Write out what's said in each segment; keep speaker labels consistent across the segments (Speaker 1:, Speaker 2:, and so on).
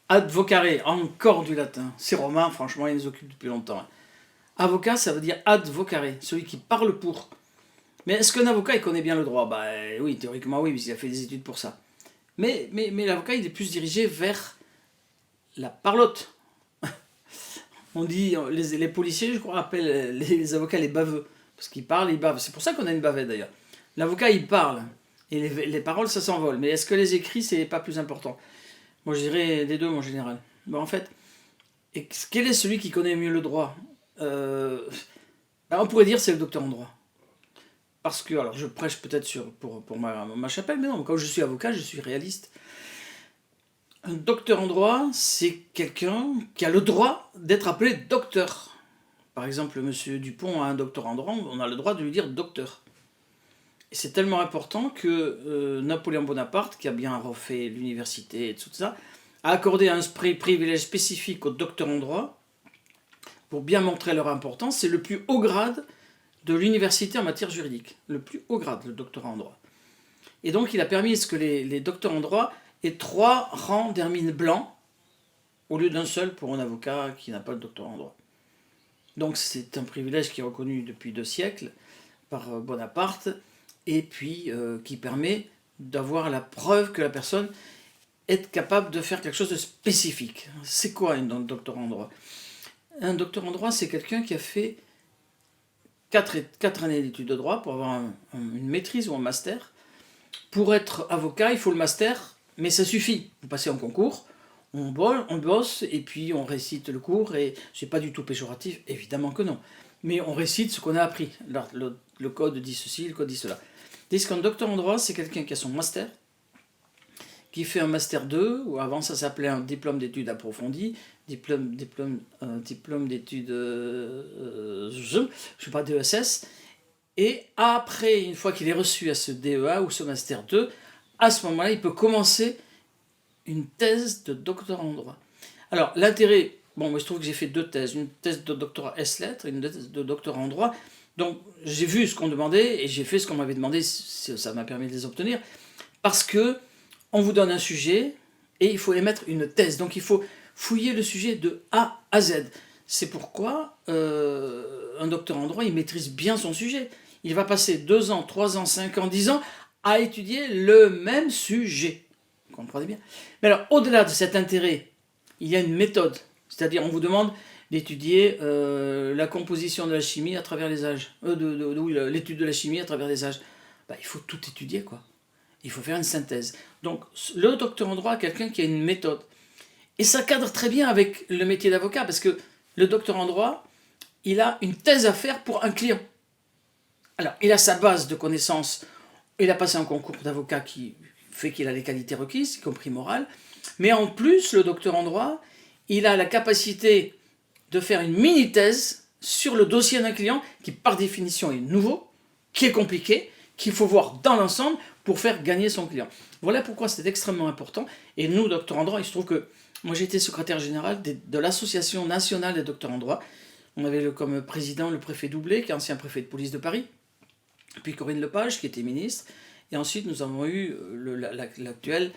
Speaker 1: Advocare, encore du latin. Ces Romains, franchement, ils nous occupent depuis longtemps. Avocat, ça veut dire advocare, celui qui parle pour. Mais est-ce qu'un avocat, il connaît bien le droit? Bah oui, théoriquement oui, puisqu'il a fait des études pour ça. Mais l'avocat, il est plus dirigé vers la parlotte. On dit, les policiers, je crois, appellent les avocats les baveux. Parce qu'ils parlent, ils bavent. C'est pour ça qu'on a une bavette d'ailleurs. L'avocat, il parle. Et les paroles, ça s'envole. Mais est-ce que les écrits, c'est pas plus important? Moi, je dirais des deux, mon général. Bon, en fait, quel est celui qui connaît mieux le droit? Euh, On pourrait dire c'est le docteur en droit. Parce que, alors je prêche peut-être pour ma chapelle, mais non, quand je suis avocat, je suis réaliste. Un docteur en droit, c'est quelqu'un qui a le droit d'être appelé docteur. Par exemple, monsieur Dupont a un doctorat en droit, on a le droit de lui dire docteur. Et c'est tellement important que Napoléon Bonaparte, qui a bien refait l'université et tout ça, a accordé un privilège spécifique aux docteurs en droit pour bien montrer leur importance. C'est le plus haut grade de l'université en matière juridique. Le plus haut grade, le doctorat en droit. Et donc il a permis que les docteurs en droit aient 3 rangs d'hermine blanc au lieu d'un seul pour un avocat qui n'a pas le doctorat en droit. Donc c'est un privilège qui est reconnu depuis 2 siècles par Bonaparte et puis qui permet d'avoir la preuve que la personne est capable de faire quelque chose de spécifique. C'est quoi un doctorat en droit? Un docteur en droit, c'est quelqu'un qui a fait 4 années d'études de droit pour avoir une maîtrise ou un master. Pour être avocat, il faut le master, mais ça suffit. Vous passez en concours, on bosse, et puis on récite le cours, et c'est pas du tout péjoratif, évidemment que non. Mais on récite ce qu'on a appris. Le code dit ceci, le code dit cela. Tandis qu'un docteur en droit, c'est quelqu'un qui a son master, qui fait un master 2, ou avant ça s'appelait un diplôme d'études approfondies, diplôme d'études, je ne sais pas, DESS. Et après, une fois qu'il est reçu à ce DEA ou ce master 2, à ce moment-là, il peut commencer une thèse de doctorat en droit. Alors, l'intérêt, bon, moi je trouve que j'ai fait 2 thèses, une thèse de doctorat S-lettres et une thèse de doctorat en droit. Donc, j'ai vu ce qu'on demandait et j'ai fait ce qu'on m'avait demandé, ça m'a permis de les obtenir, parce que on vous donne un sujet et il faut émettre une thèse. Donc, il faut fouiller le sujet de A à Z. C'est pourquoi un docteur en droit, il maîtrise bien son sujet. Il va passer 2 ans, 3 ans, 5 ans, 10 ans à étudier le même sujet. Vous comprenez bien? Mais alors, au-delà de cet intérêt, il y a une méthode. C'est-à-dire, on vous demande d'étudier la composition de la chimie à travers les âges. L'étude de la chimie à travers les âges. Il faut tout étudier, quoi. Il faut faire une synthèse. Donc, le docteur en droit est quelqu'un qui a une méthode. Et ça cadre très bien avec le métier d'avocat, parce que le docteur en droit, il a une thèse à faire pour un client. Alors, il a sa base de connaissances, il a passé un concours d'avocat qui fait qu'il a les qualités requises, y compris morales, mais en plus, le docteur en droit, il a la capacité de faire une mini-thèse sur le dossier d'un client qui, par définition, est nouveau, qui est compliqué, qu'il faut voir dans l'ensemble pour faire gagner son client. Voilà pourquoi c'est extrêmement important. Et nous, docteurs en droit, il se trouve que moi j'ai été secrétaire général de l'Association nationale des docteurs en droit. On avait comme président le préfet Doublet, qui est ancien préfet de police de Paris, puis Corinne Lepage, qui était ministre, et ensuite nous avons eu l'actuel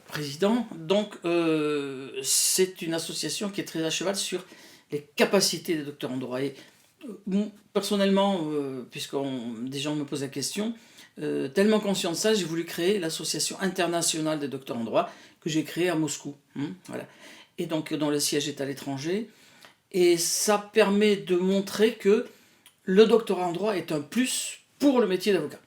Speaker 1: président. Donc c'est une association qui est très à cheval sur les capacités des docteurs en droit. Et personnellement, puisque des gens me posent la question, tellement conscient de ça, j'ai voulu créer l'association internationale des docteurs en droit, que j'ai créée à Moscou. Voilà. Et donc dont le siège est à l'étranger. Et ça permet de montrer que le doctorat en droit est un plus pour le métier d'avocat.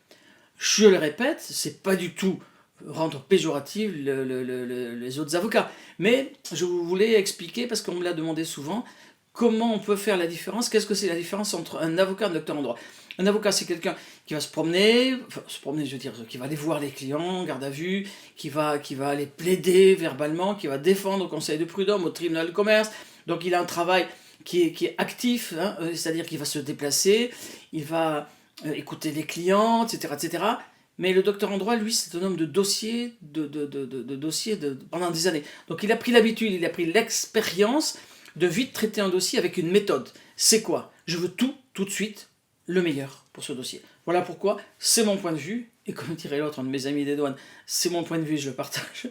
Speaker 1: Je le répète, c'est pas du tout rendre péjoratif les autres avocats. Mais je voulais expliquer, parce qu'on me l'a demandé souvent, comment on peut faire la différence, qu'est-ce que c'est la différence entre un avocat et un docteur en droit. Un avocat, c'est quelqu'un qui va se promener, je veux dire, qui va aller voir les clients, garde à vue, qui va aller plaider verbalement, qui va défendre au conseil de prud'homme, au tribunal de commerce. Donc il a un travail qui est actif, hein, c'est-à-dire qu'il va se déplacer, il va écouter les clients, etc., etc. Mais le docteur en droit, lui, c'est un homme de dossier, pendant des années. Donc il a pris l'habitude, il a pris l'expérience de vite traiter un dossier avec une méthode. C'est quoi? Je veux tout de suite, le meilleur pour ce dossier. Voilà pourquoi c'est mon point de vue et comme dirait l'autre, un de mes amis des douanes, c'est mon point de vue, je le partage,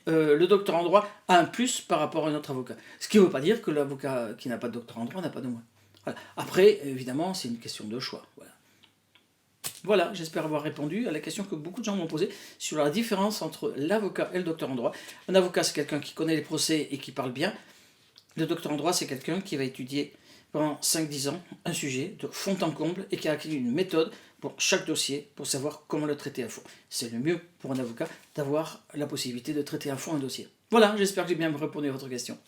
Speaker 1: le docteur en droit a un plus par rapport à un autre avocat. Ce qui ne veut pas dire que l'avocat qui n'a pas de docteur en droit n'a pas de moins. Voilà. Après, évidemment, c'est une question de choix. Voilà, j'espère avoir répondu à la question que beaucoup de gens m'ont posée sur la différence entre l'avocat et le docteur en droit. Un avocat, c'est quelqu'un qui connaît les procès et qui parle bien. Le docteur en droit, c'est quelqu'un qui va étudier pendant 5-10 ans un sujet de fond en comble et qui a acquis une méthode pour chaque dossier pour savoir comment le traiter à fond. C'est le mieux pour un avocat d'avoir la possibilité de traiter à fond un dossier. Voilà, j'espère que j'ai bien répondu à votre question.